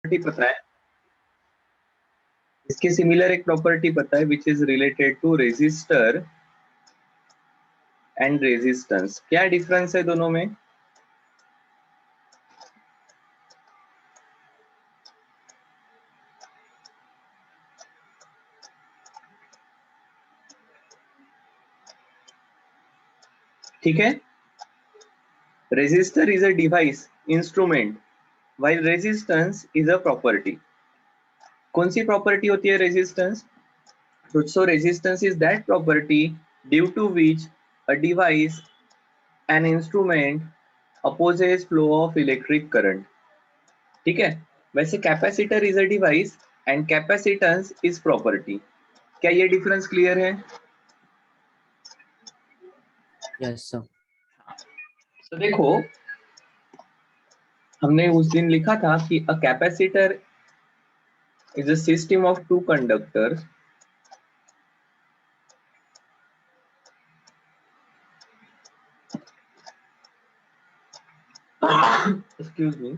Property पता है, इसके सिमिलर एक प्रॉपर्टी पता है which is related to resistor and resistance. क्या डिफरेंस है दोनों में? ठीक है, resistor is a device, instrument, while resistance is a property। कौन सी प्रॉपर्टी होती है resistance? So resistance is that property due to which a device, an instrument opposes flow of electric current। ठीक है, वैसे capacitor is a device and capacitance is property. क्या ये difference clear है? Yes sir. तो देखो, हमने उस दिन लिखा था कि a capacitor is a system of two conductors excuse me,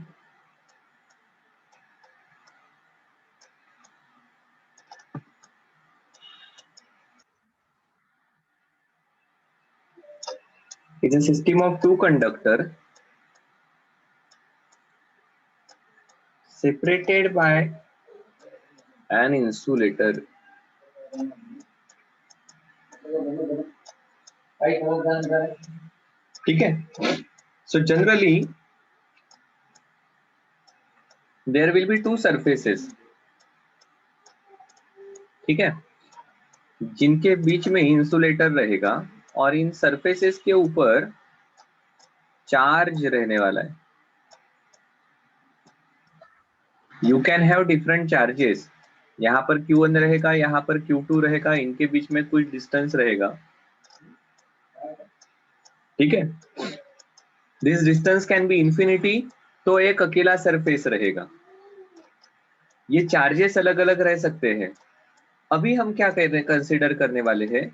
is a system of two conductors separated by an insulator। ठीक है, so generally there will be two surfaces, ठीक है, जिनके बीच में इंसुलेटर रहेगा और इन सरफेसेस के ऊपर चार्ज रहने वाला है। You can have different charges, यहाँ पर Q1 रहेगा, यहाँ पर Q2 रहेगा, इनके बीच में कुछ डिस्टेंस रहेगा। ठीक है, this distance can be infinity, तो एक अकेला सरफेस रहेगा। ये चार्जेस अलग अलग रह सकते हैं। अभी हम क्या कहते हैं, कंसिडर करने वाले हैं,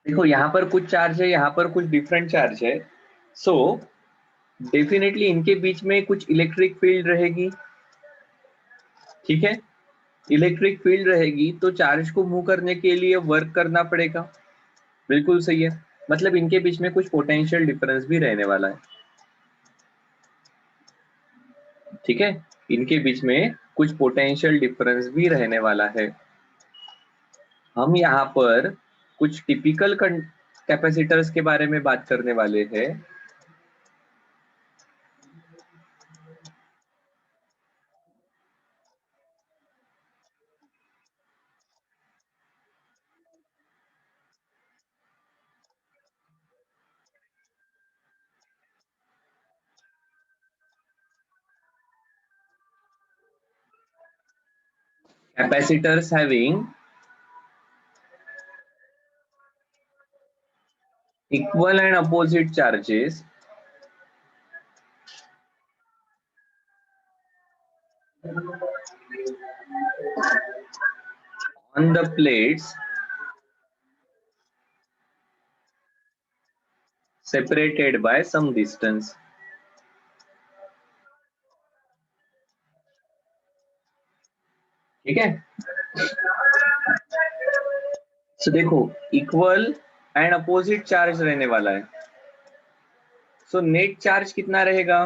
देखो यहाँ पर कुछ चार्ज है, यहाँ पर कुछ डिफरेंट चार्ज है। सो डेफिनेटली इनके बीच में कुछ इलेक्ट्रिक फील्ड रहेगी। ठीक है, इलेक्ट्रिक फील्ड रहेगी तो चार्ज को मूव करने के लिए वर्क करना पड़ेगा। बिल्कुल सही है, मतलब इनके बीच में कुछ पोटेंशियल डिफरेंस भी रहने वाला है। ठीक है, इनके बीच में कुछ पोटेंशियल डिफरेंस भी रहने वाला है। हम यहाँ पर कुछ टिपिकल कैपेसिटर्स के बारे में बात करने वाले हैं। Capacitors having equal and opposite charges on the plates separated by some distance। ठीक है, तो देखो इक्वल एंड अपोजिट चार्ज रहने वाला है। सो नेट चार्ज कितना रहेगा?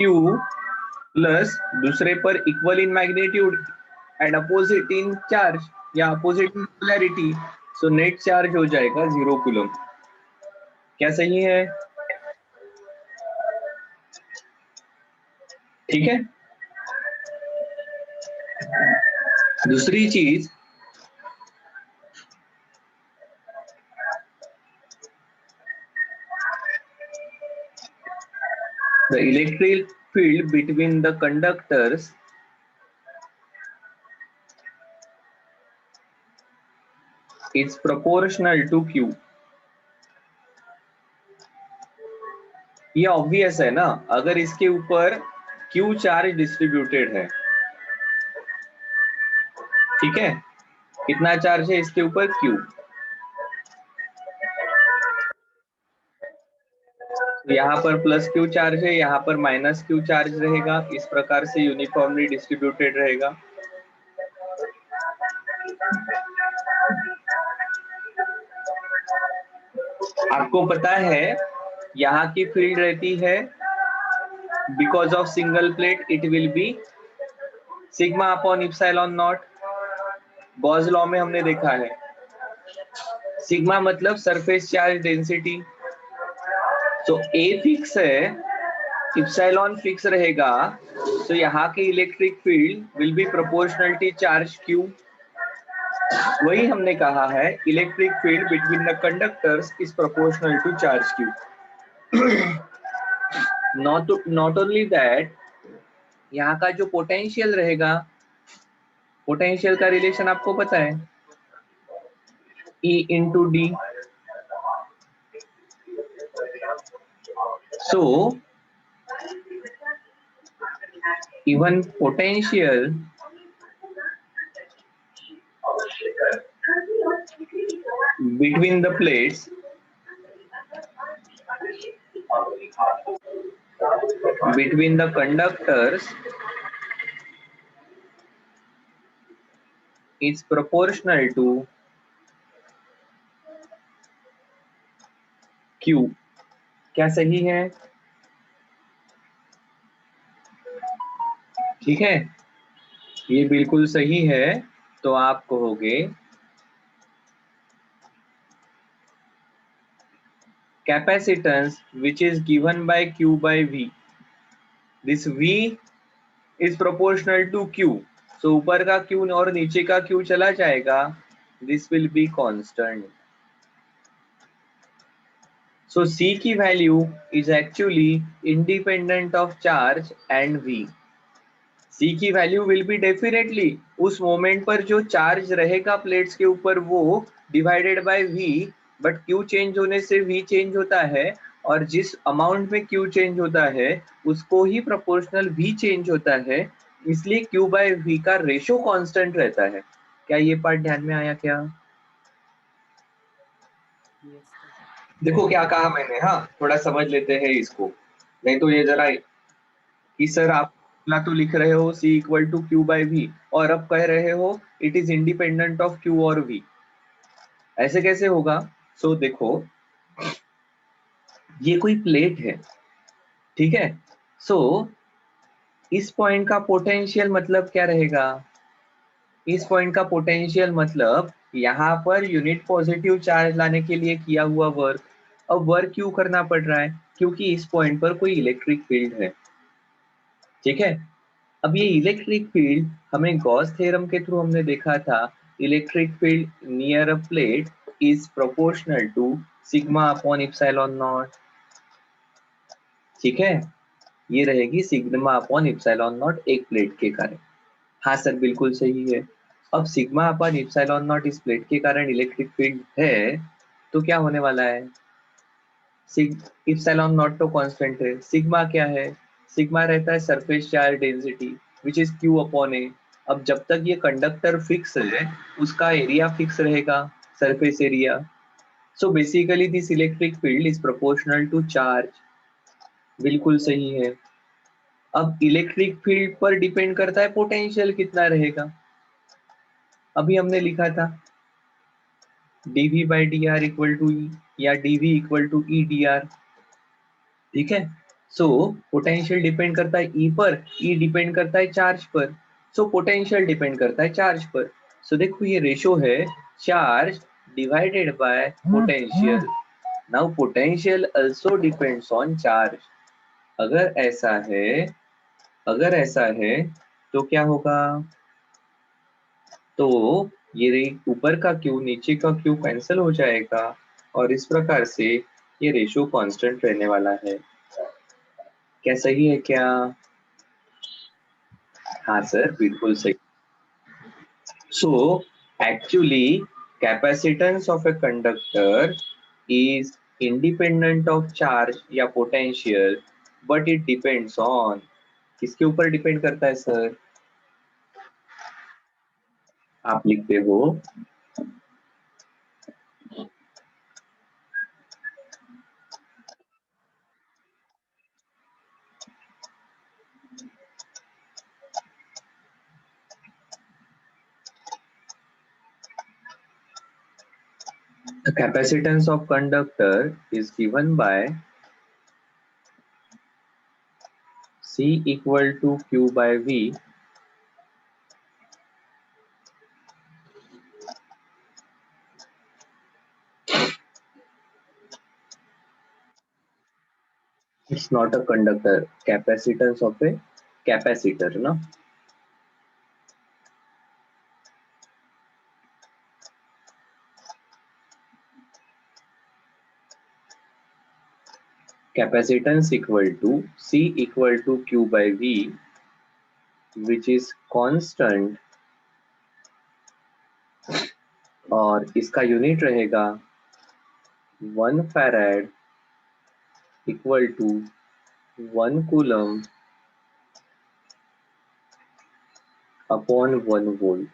Q प्लस दूसरे पर equal in magnitude and opposite in charge या opposite in polarity, so net charge हो जाएगा 0 कूलम। क्या सही है? ठीक है, दूसरी चीज, the electric field between the conductors is proportional to Q। ये ऑब्वियस है ना, अगर इसके ऊपर Q चार्ज डिस्ट्रीब्यूटेड है, ठीक है, कितना चार्ज है इसके ऊपर Q। यहाँ पर प्लस Q चार्ज है, यहाँ पर माइनस Q चार्ज रहेगा, इस प्रकार से यूनिफॉर्मली डिस्ट्रीब्यूटेड रहेगा। आपको पता है यहाँ की फील्ड रहती है, because of single plate it will be sigma upon epsilon not. Gauss law में हमने देखा है, सिग्मा मतलब सरफेस चार्ज डेंसिटी। तो ए फिक्स है, इप्सिलॉन फिक्स रहेगा, तो यहाँ की electric field will be proportional to charge Q. वही हमने कहा है, electric field between the conductors is proportional to charge Q. Not only that, यहाँ का जो पोटेंशियल रहेगा, पोटेंशियल का रिलेशन आपको पता है, E into D। So even potential between the plates between the conductors is proportional to Q। क्या सही है? ठीक है, ये बिल्कुल सही है। तो आप कहोगे capacitance which is given by Q by V, this V is proportional to Q, so ऊपर का Q और नीचे का Q चला जाएगा, this will be constant। So C की value is actually independent of charge and V। C की value will be definitely उस मोमेंट पर जो चार्ज रहेगा प्लेट्स के ऊपर वो divided by V, but Q change होने से V चेंज होता है, और जिस अमाउंट में Q चेंज होता है उसको ही प्रोपोर्शनल V चेंज होता है, इसलिए Q बाय V का रेशो कांस्टेंट रहता है। क्या ये पार्ट ध्यान में आया क्या? Yes, sir. देखो क्या कहा मैंने, हाँ थोड़ा समझ लेते हैं इसको, नहीं तो ये जरा कि सर आप ना तो लिख रहे हो C equal to Q by V, और अब कह रहे हो it is independent of Q और V, ऐसे कैसे होगा? सो देखो, ये कोई प्लेट है, ठीक है, सो इस पॉइंट का पोटेंशियल मतलब क्या रहेगा? इस पॉइंट का पोटेंशियल मतलब यहाँ पर यूनिट पॉजिटिव चार्ज लाने के लिए किया हुआ वर्क। अब वर्क क्यों करना पड़ रहा है? क्योंकि इस पॉइंट पर कोई इलेक्ट्रिक फील्ड है, ठीक है। अब ये इलेक्ट्रिक फील्ड हमें गॉस थ्योरम के थ्रू हमने देखा था, electric field near a plate is proportional to sigma upon epsilon naught, ठीक है, ये रहेगी सिग्मा अपॉन इप्सिलॉन नॉट एक प्लेट के कारण। हाँ सर बिल्कुल सही है। अब सिग्मा अपॉन इप्सिलॉन नॉट इस प्लेट के कारण इलेक्ट्रिक फील्ड है, तो क्या होने वाला है? इप्सिलॉन नॉट तो कांस्टेंट है, सिग्मा क्या है? सिग्मा रहता है surface charge density which is Q upon A. अब जब तक ये कंडक्टर फिक्स है उसका एरिया फिक्स रहेगा, surface area. So basically this electric field is proportional to charge, बिल्कुल सही है। अब इलेक्ट्रिक फील्ड पर डिपेंड करता है पोटेंशियल कितना रहेगा। अभी हमने लिखा था dv by dr equal to E, या dv equal to E D R, ठीक है। सो पोटेंशियल डिपेंड करता है ई पर, ई डिपेंड करता है चार्ज पर, सो पोटेंशियल डिपेंड करता है चार्ज पर। सो देखो ये रेशो है charge divided by potential. Now potential also depends on charge. अगर ऐसा है, अगर ऐसा है तो क्या होगा? तो ये ऊपर का क्यू नीचे का क्यू कैंसिल हो जाएगा, और इस प्रकार से ये रेशो कांस्टेंट रहने वाला है। क्या सही है क्या? हाँ सर बिल्कुल सही। So actually capacitance of a conductor is independent of charge या potential, but it depends on किसके ऊपर डिपेंड करता है सर? आप लिखते हो the capacitance of conductor is given by C equal to Q by V. It's not a conductor. Capacitance of a capacitor, no? Capacitance equal to C equal to Q by V, which is constant, और इसका unit रहेगा 1 farad equal to 1 coulomb upon 1 volt.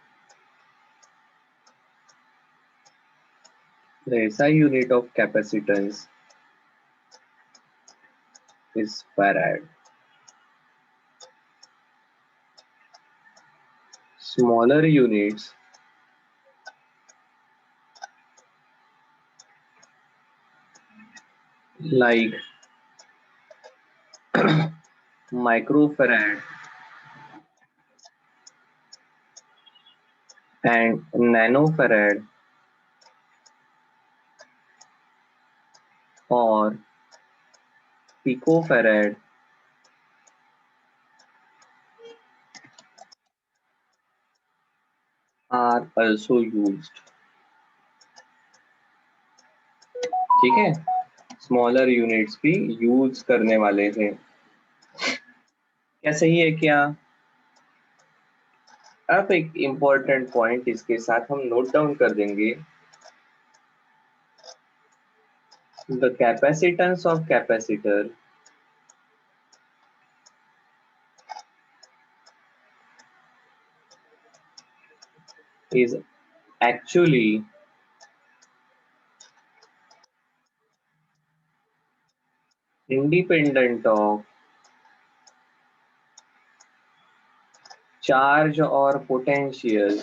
The SI unit of capacitance is farad. Smaller units like microfarad and nanofarad or picofarad are also used. ठीक है, smaller units भी use करने वाले हैं। क्या सही है क्या? अब एक इंपॉर्टेंट पॉइंट इसके साथ हम नोट डाउन कर देंगे। The capacitance of capacitor is actually independent of charge or potential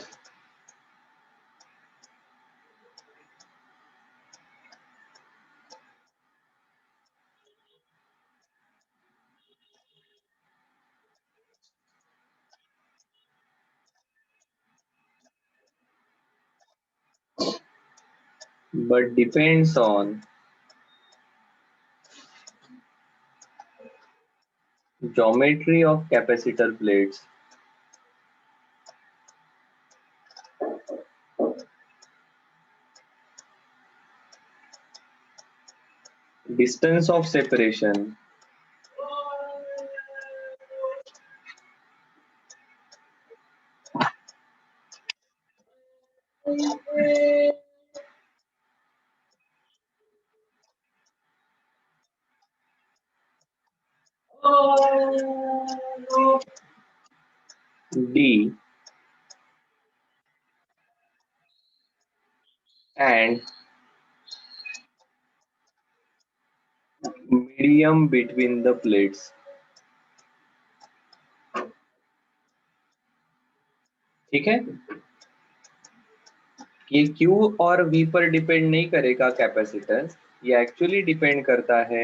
but depends on geometry of capacitor plates, distance of separation, D, and medium between the plates। ठीक है, ये Q और V पर depend नहीं करेगा capacitance, ये actually depend करता है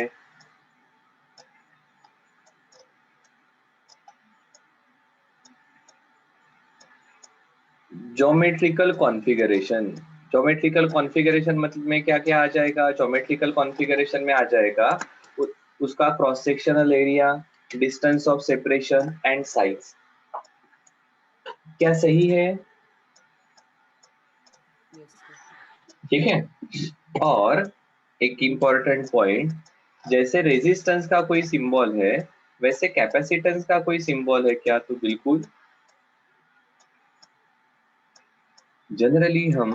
ज्योमेट्रिकल कॉन्फ़िगरेशन। ज्योमेट्रिकल कॉन्फ़िगरेशन मतलब में क्या क्या आ जाएगा? ज्योमेट्रिकल कॉन्फ़िगरेशन में आ जाएगा उसका cross sectional area, distance of separation and size. क्या सही है? Yes, sir. ठीक है, और एक इम्पोर्टेंट पॉइंट, जैसे रेजिस्टेंस का कोई सिंबल है वैसे कैपेसिटेंस का कोई सिंबल है क्या? तो बिल्कुल, जनरली हम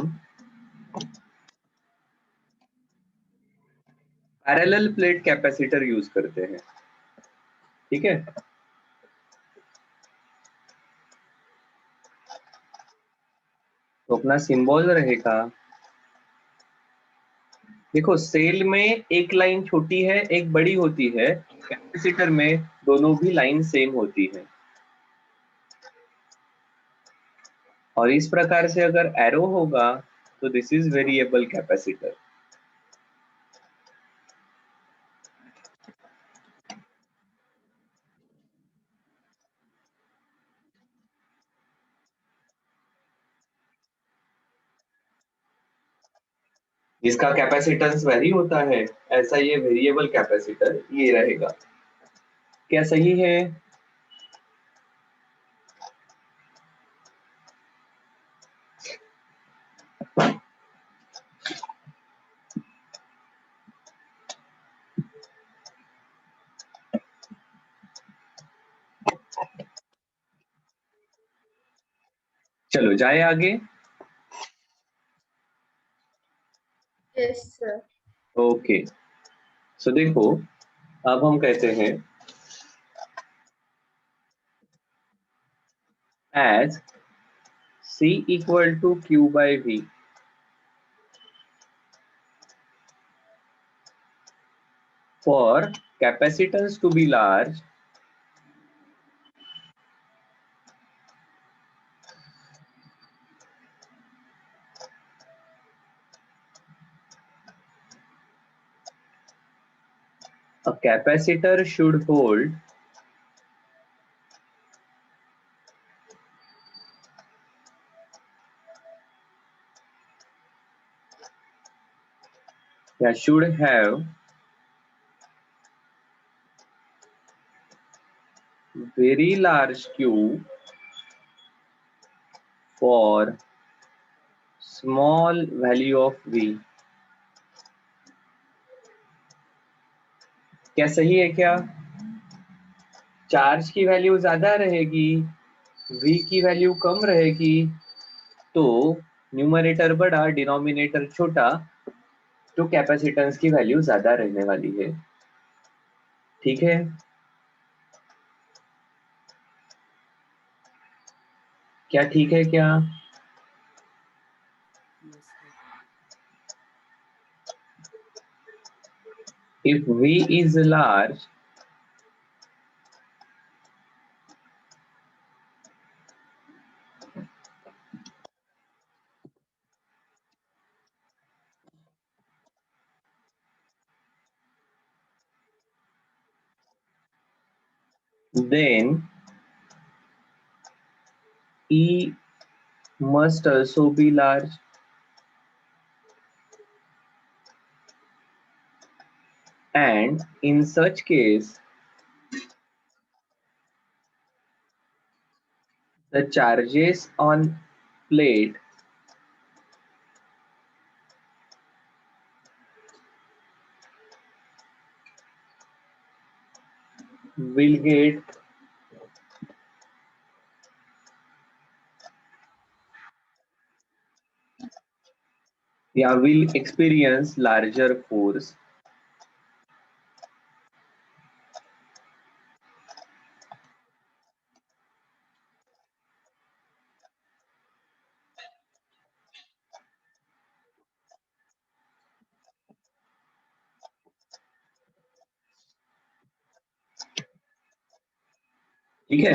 पैरेलल प्लेट कैपेसिटर यूज करते हैं। ठीक है, तो अपना सिंबल रहेगा, देखो सेल में एक लाइन छोटी है एक बड़ी होती है, कैपेसिटर में दोनों भी लाइन सेम होती है। और इस प्रकार से अगर एरो होगा तो दिस इज वेरिएबल कैपेसिटर। इसका कैपेसिटेंस वेरी होता है, ऐसा ये वेरिएबल कैपेसिटर ये रहेगा। क्या सही है? चलो जाए आगे। Yes, sir. ओके, सो देखो अब हम कहते हैं as C equal to Q by V, for capacitance to be large, a capacitor should hold should have very large Q for small value of V। क्या सही है क्या? चार्ज की वैल्यू ज्यादा रहेगी, V की वैल्यू कम रहेगी, तो न्यूमरेटर बड़ा डिनोमिनेटर छोटा, तो कैपेसिटेंस की वैल्यू ज्यादा रहने वाली है। ठीक है, क्या ठीक है क्या? Yes, sir. If V is large, then E must also be large, and in such case the charges on plate will get will experience larger force। ठीक है,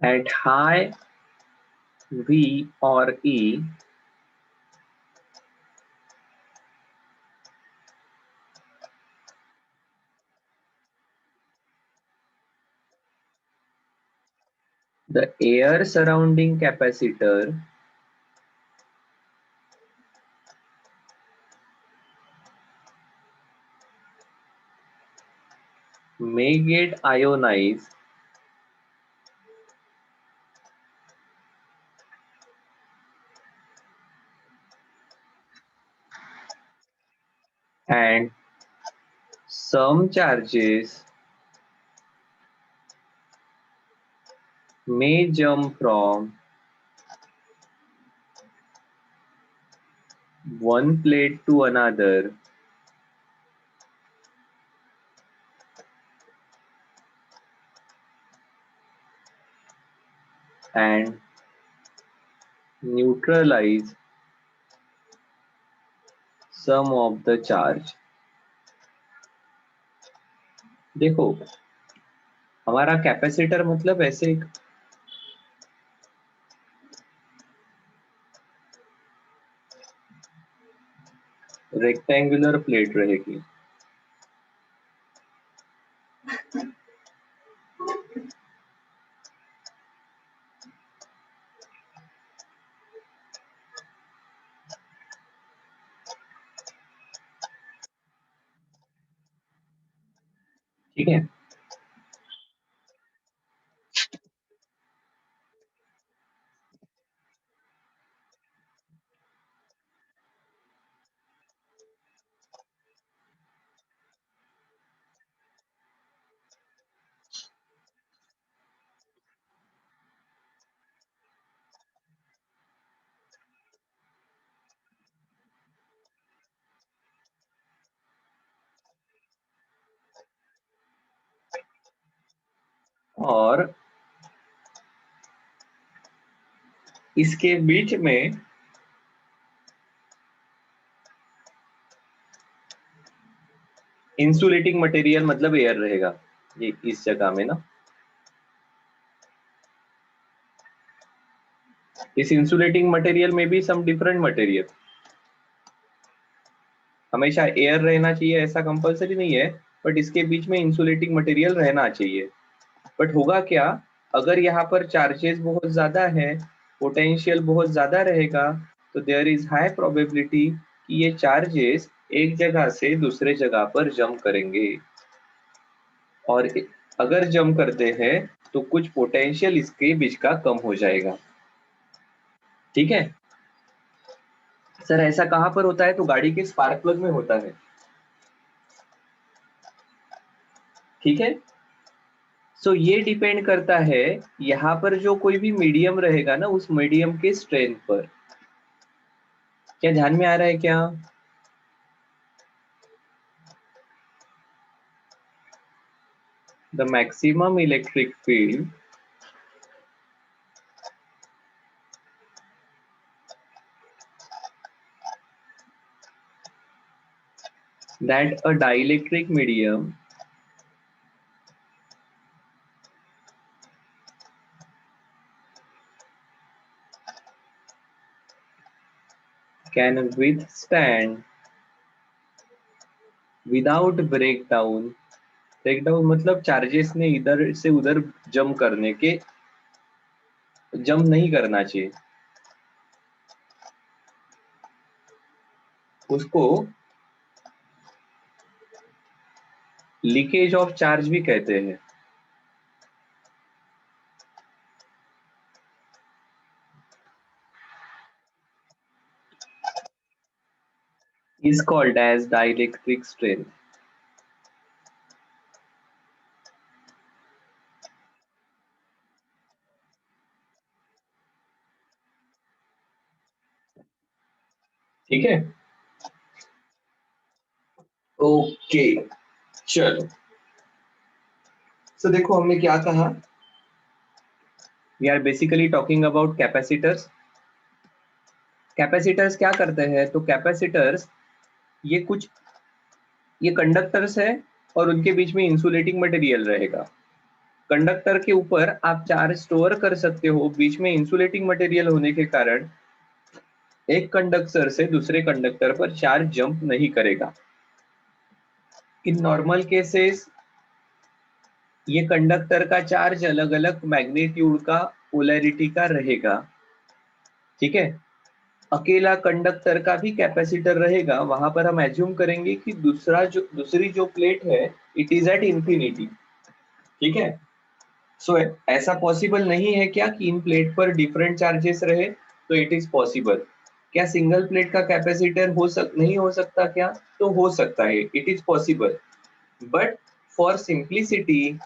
at high V or E, the air surrounding capacitor may get ionized and some charges may jump from one plate to another and neutralize some of the charge. देखो हमारा capacitor मतलब ऐसे एक rectangular plate रहेगी, ठीक है। और इसके बीच में इंसुलेटिंग मटेरियल मतलब एयर रहेगा, ये इस जगह में ना, इस इंसुलेटिंग मटेरियल में भी सम डिफरेंट मटेरियल, हमेशा एयर रहना चाहिए ऐसा कंपलसरी नहीं है, बट इसके बीच में इंसुलेटिंग मटेरियल रहना चाहिए। बट होगा क्या, अगर यहाँ पर चार्जेस बहुत ज्यादा है, पोटेंशियल बहुत ज्यादा रहेगा, तो देयर इज हाई प्रोबेबिलिटी कि ये चार्जेस एक जगह से दूसरे जगह पर जंप करेंगे, और अगर जंप करते हैं तो कुछ पोटेंशियल इसके बीच का कम हो जाएगा। ठीक है सर, ऐसा कहाँ पर होता है? तो गाड़ी के स्पार्क प्लग में होता है। ठीक है, सो ये डिपेंड करता है यहाँ पर जो कोई भी मीडियम रहेगा ना, उस मीडियम के स्ट्रेंथ पर। क्या ध्यान में आ रहा है क्या? The maximum electric field that a dielectric medium can withstand without breakdown. Breakdown मतलब चार्जेस ने इधर से उधर जंप करने के, जंप नहीं करना चाहिए, उसको लीकेज ऑफ चार्ज भी कहते हैं। is called as dielectric strength. ठीक है, ओके चलो। सो देखो हमने क्या कहा, we are basically talking about capacitors. Capacitors क्या करते हैं? तो कैपेसिटर्स ये कंडक्टर्स है और उनके बीच में इंसुलेटिंग मटेरियल रहेगा। कंडक्टर के ऊपर आप चार्ज स्टोर कर सकते हो, बीच में इंसुलेटिंग मटेरियल होने के कारण एक कंडक्टर से दूसरे कंडक्टर पर चार्ज जंप नहीं करेगा। इन नॉर्मल केसेस ये कंडक्टर का चार्ज अलग अलग मैग्नीट्यूड का, पोलैरिटी का रहेगा। ठीक है, अकेला कंडक्टर का भी कैपेसिटर रहेगा, वहां पर हम एज्यूम करेंगे कि दूसरी जो प्लेट है इट इज एट इंफिनिटी। ठीक है, सो ऐसा पॉसिबल नहीं है क्या कि इन प्लेट पर डिफरेंट चार्जेस रहे? तो इट इज पॉसिबल। क्या सिंगल प्लेट का कैपेसिटर नहीं हो सकता क्या? तो हो सकता है, it is possible, but for simplicity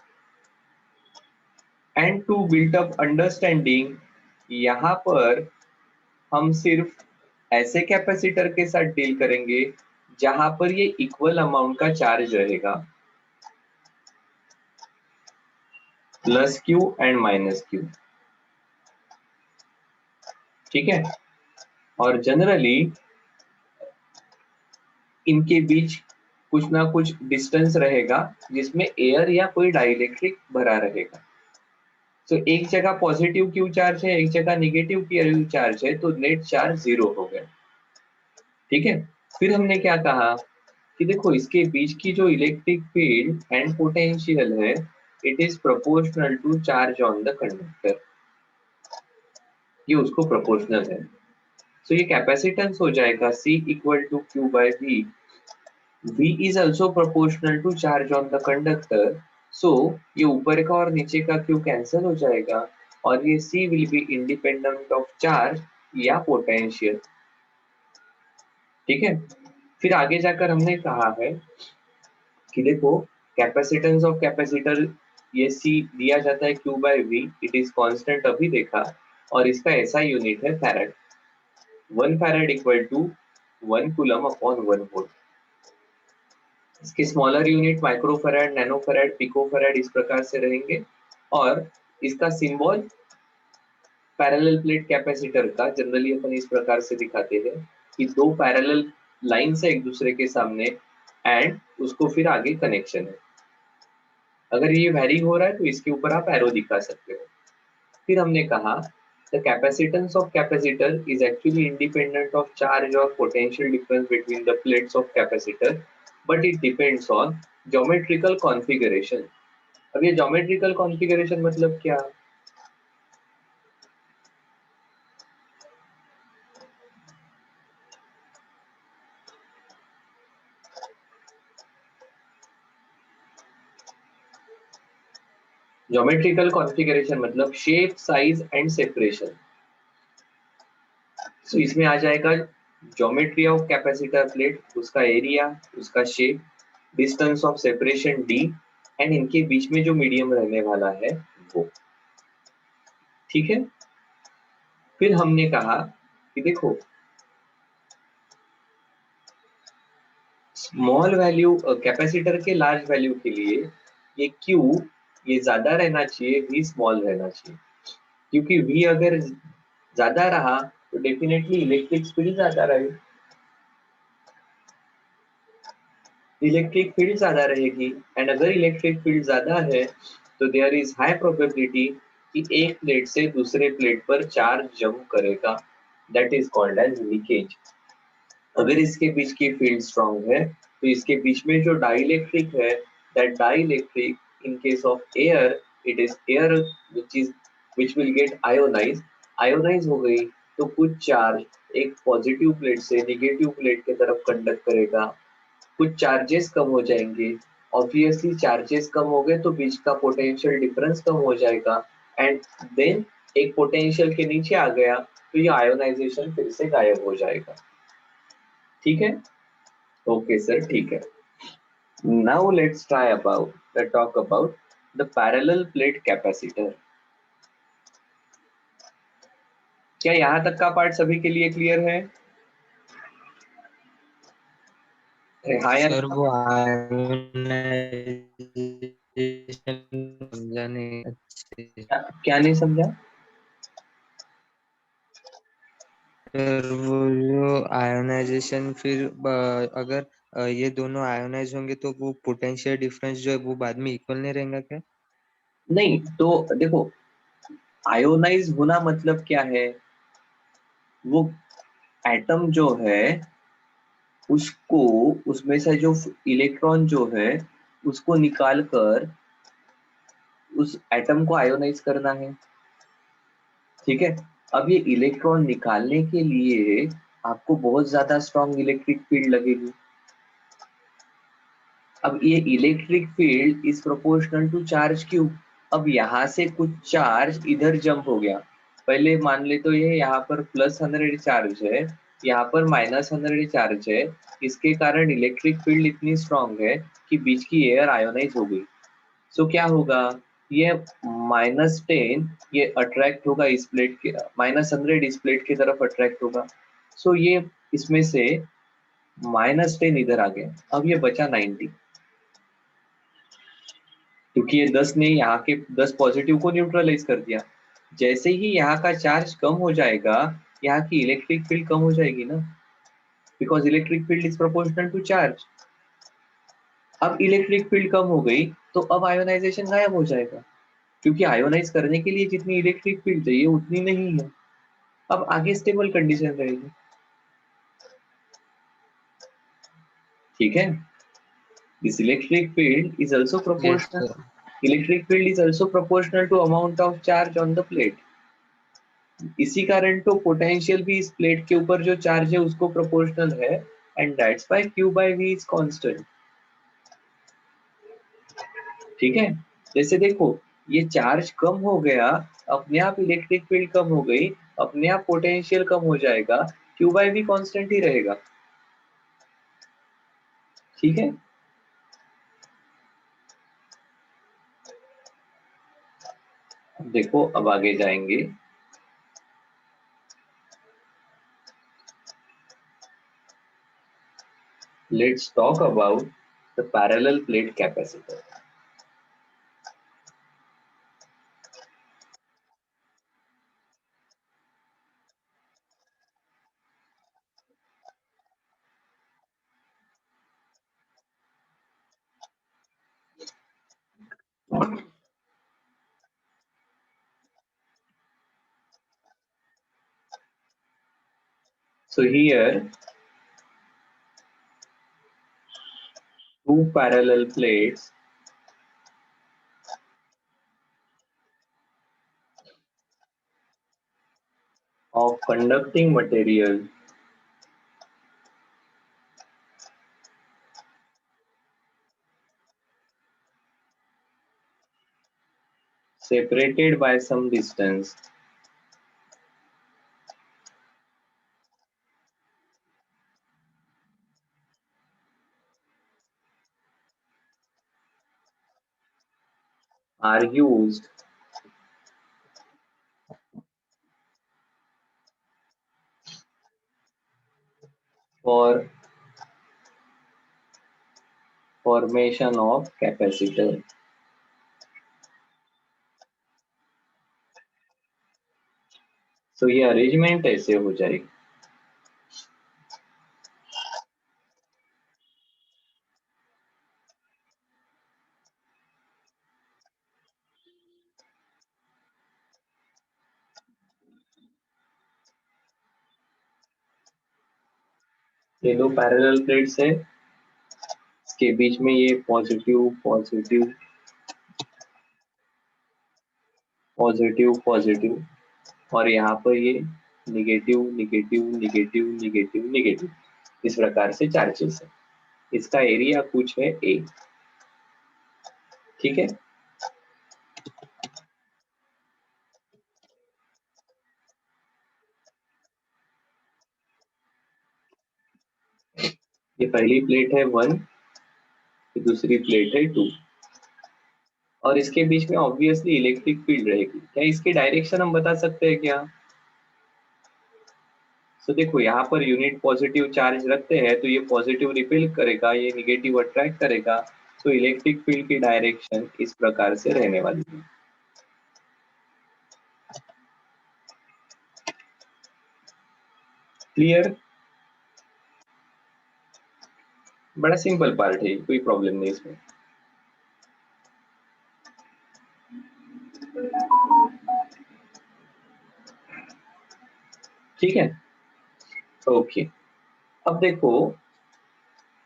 and to built up understanding, यहाँ पर हम सिर्फ ऐसे कैपेसिटर के साथ डील करेंगे जहां पर ये इक्वल अमाउंट का चार्ज रहेगा, plus Q and minus Q. ठीक है, और जनरली इनके बीच कुछ ना कुछ डिस्टेंस रहेगा जिसमें एयर या कोई डाइलेक्ट्रिक भरा रहेगा। तो एक जगह पॉजिटिव क्यू चार्ज है, एक जगह निगेटिव क्यू चार्ज है, तो नेट चार्ज 0 हो गया। ठीक है, फिर हमने क्या कहा कि देखो इसके बीच की जो इलेक्ट्रिक फील्ड एंड पोटेंशियल है, it is proportional to charge on the conductor, ये उसको प्रोपोर्शनल है। सो ये कैपेसिटेंस हो जाएगा C equal to Q by V। V is also proportional to charge on the conductor, so ये ऊपर का और नीचे का Q कैंसिल हो जाएगा और ये C will be independent of charge या पोटेंशियल। ठीक है, फिर आगे जाकर हमने कहा है कि देखो कैपेसिटेंस ऑफ कैपेसिटर ये C दिया जाता है Q by V, it is constant अभी देखा, और इसका ऐसा यूनिट है farad. 1 farad equal to 1 coulomb upon 1 volt. इसके smaller unit microfarad, nanofarad, picofarad इस प्रकार से रहेंगे, और इसका सिंबल पैरेलल प्लेट कैपेसिटर का जनरली अपन इस प्रकार से दिखाते हैं कि दो पैरेलल लाइन से एक दूसरे के सामने एंड उसको फिर आगे कनेक्शन है। अगर ये वैरी हो रहा है तो इसके ऊपर आप एरो दिखा सकते हो। फिर हमने कहा the capacitance of capacitor is actually independent of charge और potential difference between the plates of capacitor, but it depends on geometrical configuration. अब ये ज्योमेट्रिकल कॉन्फ़िगरेशन मतलब क्या? ज्योमेट्रिकल कॉन्फ़िगरेशन मतलब shape, size and separation. So इसमें आ जाएगा geometry of capacitor plate, उसका एरिया, उसका shape, distance of separation d, and इनके बीच में जो मीडियम रहने वाला है वो। ठीक है, फिर हमने कहा कि देखो स्मॉल वैल्यू कैपेसिटर के लार्ज वैल्यू के लिए ये Q ये ज्यादा रहना चाहिए, V स्मॉल रहना चाहिए, क्योंकि V अगर ज्यादा रहा तो डेफिनेटली इलेक्ट्रिक फील्ड ज्यादा रहेगी, इलेक्ट्रिक फील्ड ज्यादा रहेगी, एंड अगर इलेक्ट्रिक फील्ड ज्यादा है तो देयर इज हाई प्रोबेबिलिटी कि एक प्लेट से दूसरे प्लेट पर चार्ज जंप करेगा, that is called as leakage. अगर इसके बीच की फील्ड स्ट्रांग है तो इसके बीच में जो डाइलेक्ट्रिक है, that dielectric in case of air, it is air which will get ionized, ionize हो गई तो कुछ चार्ज एक पॉजिटिव प्लेट से निगेटिव प्लेट की तरफ कंडक्ट करेगा, कुछ चार्जेस कम हो जाएंगे, ऑब्वियसली चार्जेस कम हो गए तो बीच का पोटेंशियल डिफरेंस कम हो जाएगा, एंड देन एक पोटेंशियल के नीचे आ गया तो ये आयोनाइजेशन फिर से गायब हो जाएगा। ठीक है, ओके सर, ठीक है। Now let's try about the talk about the parallel plate capacitor. क्या यहाँ तक का पार्ट सभी के लिए क्लियर है? हाँ या सर वो आयोनाइजेशन समझा नहीं अच्छे। क्या नहीं समझा? सर वो जो आयोनाइजेशन फिर अगर ये दोनों आयोनाइज होंगे तो वो पोटेंशियल डिफरेंस जो है वो बाद में इक्वल नहीं रहेगा क्या? नहीं, तो देखो आयोनाइज होना मतलब क्या है, वो एटम जो है उसको उसमें से जो इलेक्ट्रॉन जो है उसको निकाल कर उस एटम को आयोनाइज करना है। ठीक है, अब ये इलेक्ट्रॉन निकालने के लिए आपको बहुत ज्यादा स्ट्रॉन्ग इलेक्ट्रिक फील्ड लगेगी। अब ये electric field is proportional to charge Q. अब यहाँ से कुछ चार्ज इधर जंप हो गया, पहले मान ले तो ये यहाँ पर +100 चार्ज है, यहाँ पर -100 चार्ज है, इसके कारण इलेक्ट्रिक फील्ड इतनी स्ट्रांग है कि बीच की एयर आयोनाइज हो गई। सो क्या होगा, ये -10 ये अट्रैक्ट होगा इस प्लेट के, -100 इस प्लेट की तरफ अट्रैक्ट होगा, सो ये इसमें से -10 इधर आ गया, अब ये बचा 90, क्योंकि ये 10 ने यहाँ के 10 पॉजिटिव को न्यूट्रलाइज कर दिया। जैसे ही यहाँ का चार्ज कम हो जाएगा यहाँ की इलेक्ट्रिक फील्ड कम हो जाएगी ना, because electric field is proportional to charge. अब इलेक्ट्रिक फील्ड कम हो गई तो अब आयोनाइजेशन गायब हो जाएगा, क्योंकि आयोनाइज करने के लिए जितनी इलेक्ट्रिक फील्ड चाहिए उतनी नहीं है। अब आगे स्टेबल कंडीशन रहेगी, ठीक है। This electric field is also Yes, proportional, sir. Electric field is also proportional to amount of charge on the plate. इसी कारण तो पोटेंशियल भी इस प्लेट के ऊपर जो चार्ज है उसको प्रोपोर्शनल है, and that's why Q by V is constant, ठीक है। जैसे देखो ये चार्ज कम हो गया, अपने आप इलेक्ट्रिक फील्ड कम हो गई, अपने आप पोटेंशियल कम हो जाएगा, Q by V कांस्टेंट ही रहेगा, ठीक है। अब देखो अब आगे जाएंगे, let's talk about the parallel plate capacitor. So here two parallel plates of conducting material separated by some distance are used for formation of capacitor। तो ये अरेंजमेंट ऐसे हो जाएगी, ये दो पैरेलल प्लेट्स है, इसके बीच में ये पॉजिटिव पॉजिटिव पॉजिटिव पॉजिटिव, और यहाँ पर ये negative negative negative negative negative, इस प्रकार से चार्जेस है। इसका एरिया कुछ है A, ठीक है। ये पहली प्लेट है 1, ये दूसरी प्लेट है 2, और इसके बीच में ऑब्वियसली इलेक्ट्रिक फील्ड रहेगी। क्या इसकी डायरेक्शन हम बता सकते हैं क्या? तो देखो यहाँ पर यूनिट पॉजिटिव चार्ज रखते हैं तो ये पॉजिटिव रिपेल करेगा, ये निगेटिव अट्रैक्ट करेगा, तो इलेक्ट्रिक फील्ड की डायरेक्शन इस प्रकार से रहने वाली है। क्लियर? बड़ा सिंपल पार्ट है, कोई प्रॉब्लम नहीं इसमें। ठीक है, ओके। अब देखो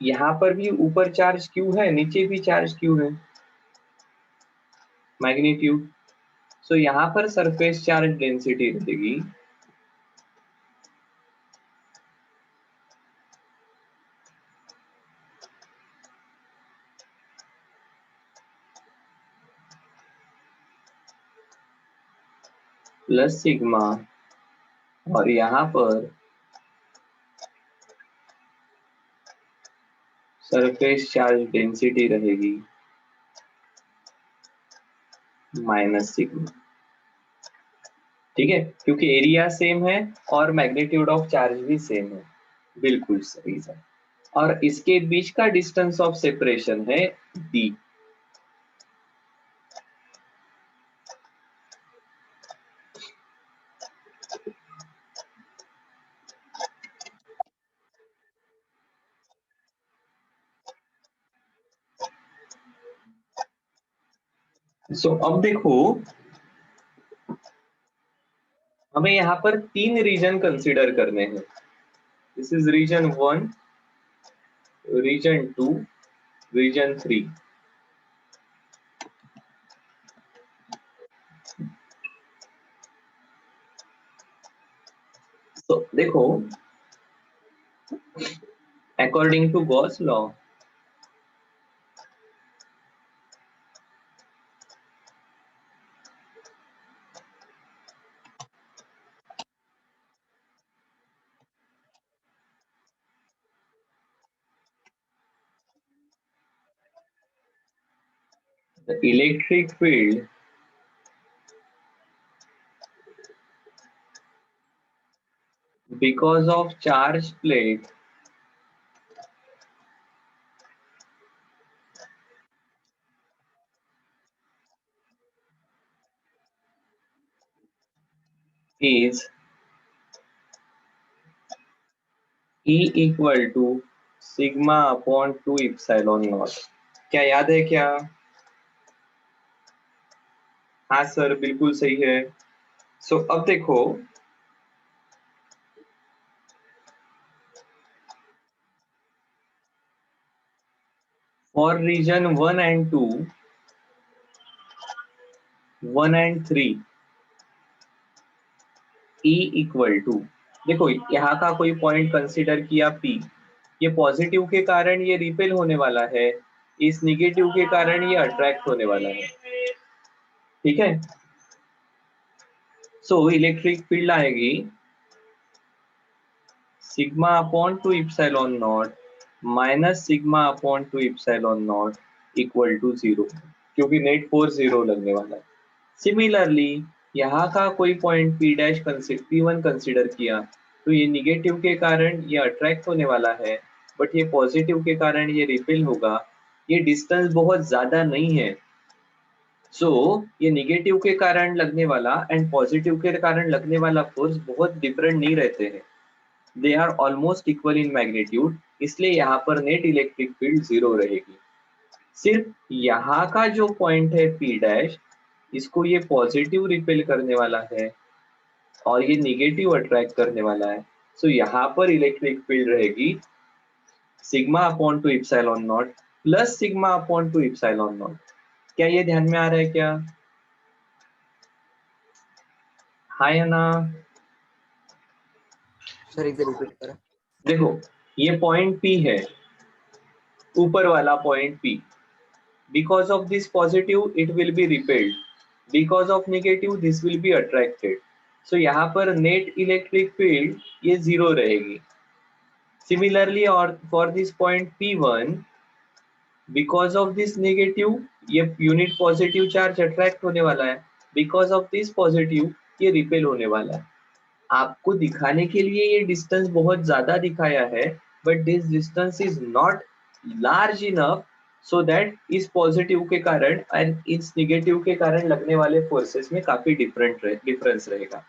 यहाँ पर भी ऊपर चार्ज क्यू है, नीचे भी चार्ज क्यू है, मैग्नीट्यूड। सो यहाँ पर सरफेस चार्ज डेंसिटी रहेगी प्लस सिग्मा, और यहाँ पर सरफेस चार्ज डेंसिटी रहेगी माइनस सिग्मा, ठीक है, क्योंकि एरिया सेम है और मैग्नीट्यूड ऑफ चार्ज भी सेम है, बिल्कुल सही सर। और इसके बीच का डिस्टेंस ऑफ सेपरेशन है d। सो अब देखो, हमें यहाँ पर 3 रीजन कंसिडर करने हैं। This is region 1, region 2, region 3। तो देखो, according to Gauss law, the electric field because of charge plate is E equal to sigma upon 2 epsilon naught। क्या याद है क्या? हाँ सर, बिल्कुल सही है। सो अब देखो, for region 1 and 2, 1 and 3, E equal to, देखो यहाँ का कोई पॉइंट कंसिडर किया P, ये पॉजिटिव के कारण ये रिपेल होने वाला है, इस निगेटिव के कारण ये अट्रैक्ट होने वाला है। ठीक है, सो इलेक्ट्रिक फील्ड आएगी sigma upon 2 epsilon naught minus sigma upon 2 epsilon naught equal to 0, क्योंकि नेट फोर्स 0 लगने वाला है। सिमिलरली यहाँ का कोई पॉइंट P1 कंसिडर किया, तो ये निगेटिव के कारण ये अट्रैक्ट होने वाला है, बट ये पॉजिटिव के कारण ये रिपेल होगा। ये डिस्टेंस बहुत ज्यादा नहीं है, सो ये निगेटिव के कारण लगने वाला एंड पॉजिटिव के कारण लगने वाला फोर्स बहुत डिफरेंट नहीं रहते हैं, they are almost equal in magnitude, इसलिए यहाँ पर नेट इलेक्ट्रिक फील्ड 0 रहेगी। सिर्फ यहाँ का जो पॉइंट है P', इसको ये पॉजिटिव रिपेल करने वाला है और ये निगेटिव अट्रैक्ट करने वाला है, सो यहाँ पर इलेक्ट्रिक फील्ड रहेगी sigma upon 2 epsilon not plus sigma upon 2 epsilon not. क्या ये ध्यान में आ रहा है क्या? हाय ना? सर एक बार रिपीट करें। देखो, ये पॉइंट P है, ऊपर वाला point P, because of this positive it will be repelled, because of negative this will be attracted, so यहाँ पर net electric field ये 0 रहेगी। Similarly और for this point P1, because of this negative ये unit positive charge attract होने वाला है, because of this positive ये रिपेल होने वाला है। आपको दिखाने के लिए ये डिस्टेंस बहुत ज्यादा दिखाया है, but this distance is not large enough so that इस पॉजिटिव के कारण एंड इस निगेटिव के कारण लगने वाले फोर्सेस में काफी डिफरेंस रहेगा।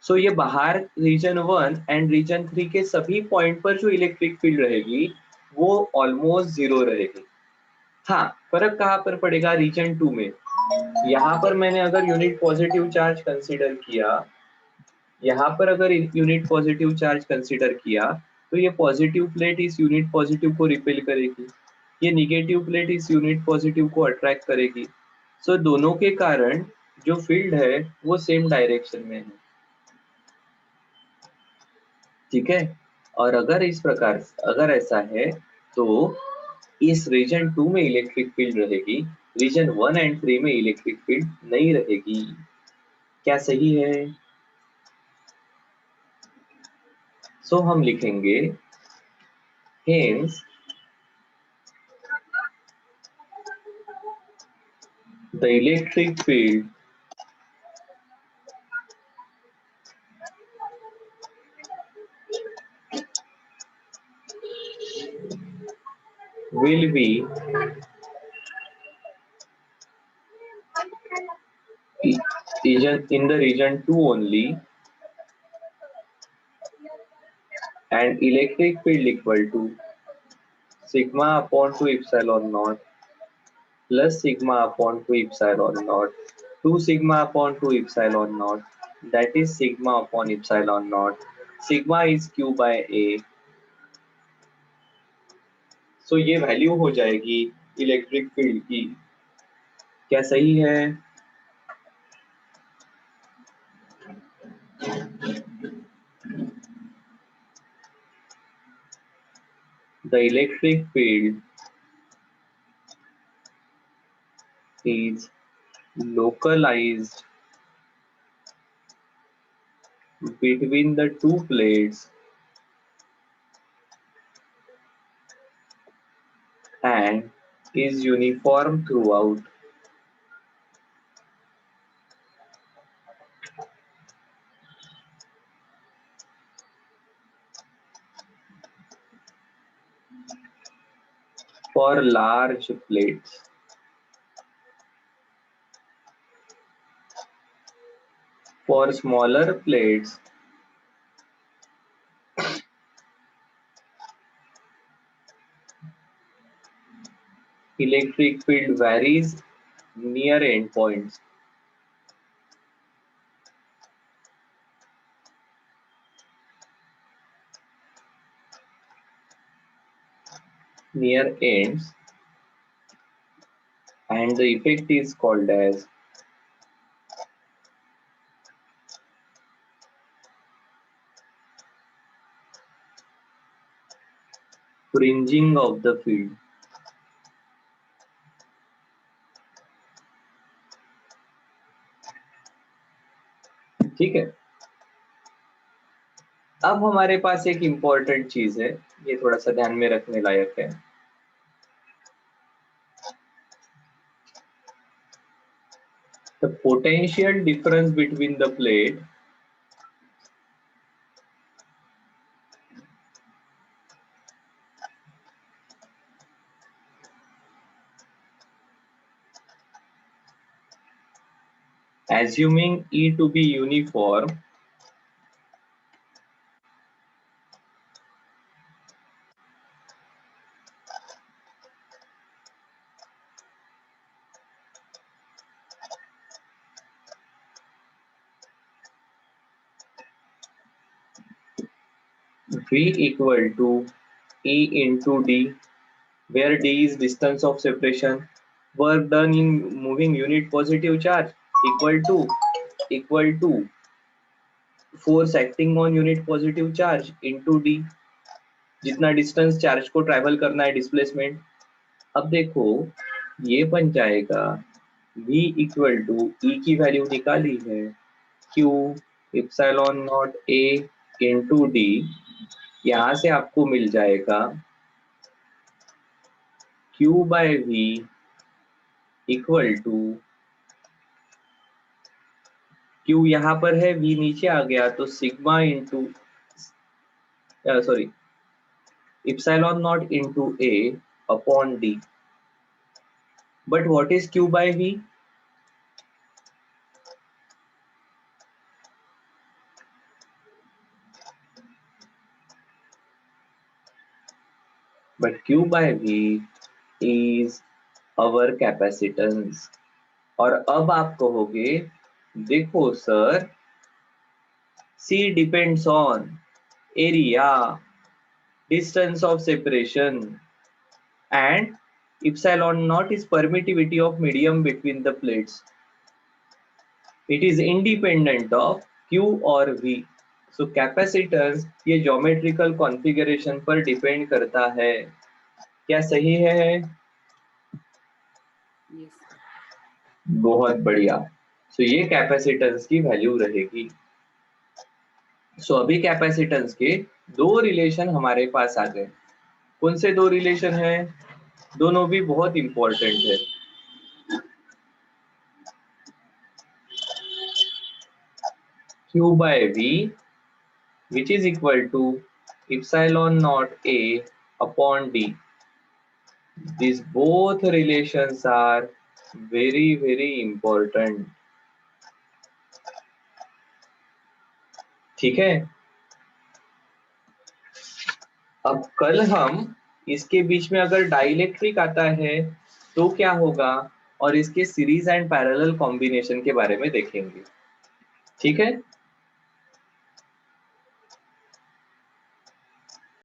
सो ये बाहर रीजन 1 एंड रीजन 3 के सभी पॉइंट पर जो इलेक्ट्रिक फील्ड रहेगी वो ऑलमोस्ट 0 रहेगी। हाँ, फर्क कहाँ पर पड़ेगा रीजन 2 में, यहाँ पर मैंने अगर यूनिट पॉजिटिव चार्ज कंसिडर किया, यहाँ पर अगर यूनिट पॉजिटिव चार्ज कंसिडर किया, तो ये पॉजिटिव प्लेट इस यूनिट पॉजिटिव को रिपेल करेगी, ये निगेटिव प्लेट इस यूनिट पॉजिटिव को अट्रैक्ट करेगी, सो दोनों के कारण जो फील्ड है वो सेम डायरेक्शन में है। ठीक है, और अगर इस प्रकार अगर ऐसा है तो इस रीजन 2 में इलेक्ट्रिक फील्ड रहेगी, रीजन 1 एंड 3 में इलेक्ट्रिक फील्ड नहीं रहेगी। क्या सही है? सो हम लिखेंगे hence the electric field will be in the region 2 only, and electric field equal to sigma upon 2 epsilon naught plus sigma upon 2 epsilon naught, 2 sigma upon 2 epsilon naught, that is sigma upon epsilon naught. Sigma is q by a. So ये value हो जाएगी electric field की। क्या सही है? The electric field is localized between the two plates and is uniform throughout. For large plates. For smaller plates, electric field varies near endpoints. Near ends, and the effect is called as fringing of the field. ठीक है। अब हमारे पास एक important चीज है, ये थोड़ा सा ध्यान में रखने लायक है। The potential difference between the plate assuming E to be uniform V equal to E into D, where D is distance of separation, work done in moving unit positive charge equal to force acting on unit positive charge into D, जितना distance charge को travel करना है displacement. अब देखो ये बन जाएगा V equal to E की वैल्यू निकाली है Q epsilon naught A into D, यहां से आपको मिल जाएगा Q by V equal to Q यहाँ पर है, V नीचे आ गया तो sigma into sorry epsilon naught into A upon D। But what is Q by V? But Q by V is our capacitance। और अब आप कहोगे देखो sir C depends on area, distance of separation and epsilon naught is permittivity of medium between the plates. It is independent of Q और V. So capacitance ये geometrical configuration पर depend करता है। क्या सही है? Yes. बहुत बढ़िया। So ये कैपेसिटेंस की वैल्यू रहेगी। So अभी कैपेसिटेंस के दो रिलेशन हमारे पास आ गए। कौन से दो रिलेशन हैं? दोनों भी बहुत इंपॉर्टेंट है। Q by V which is equal to epsilon naught A upon D. These both relations are very important। ठीक है। अब कल हम इसके बीच में अगर डाइलेक्ट्रिक आता है तो क्या होगा, और इसके सीरीज एंड पैरेलल कॉम्बिनेशन के बारे में देखेंगे। ठीक है,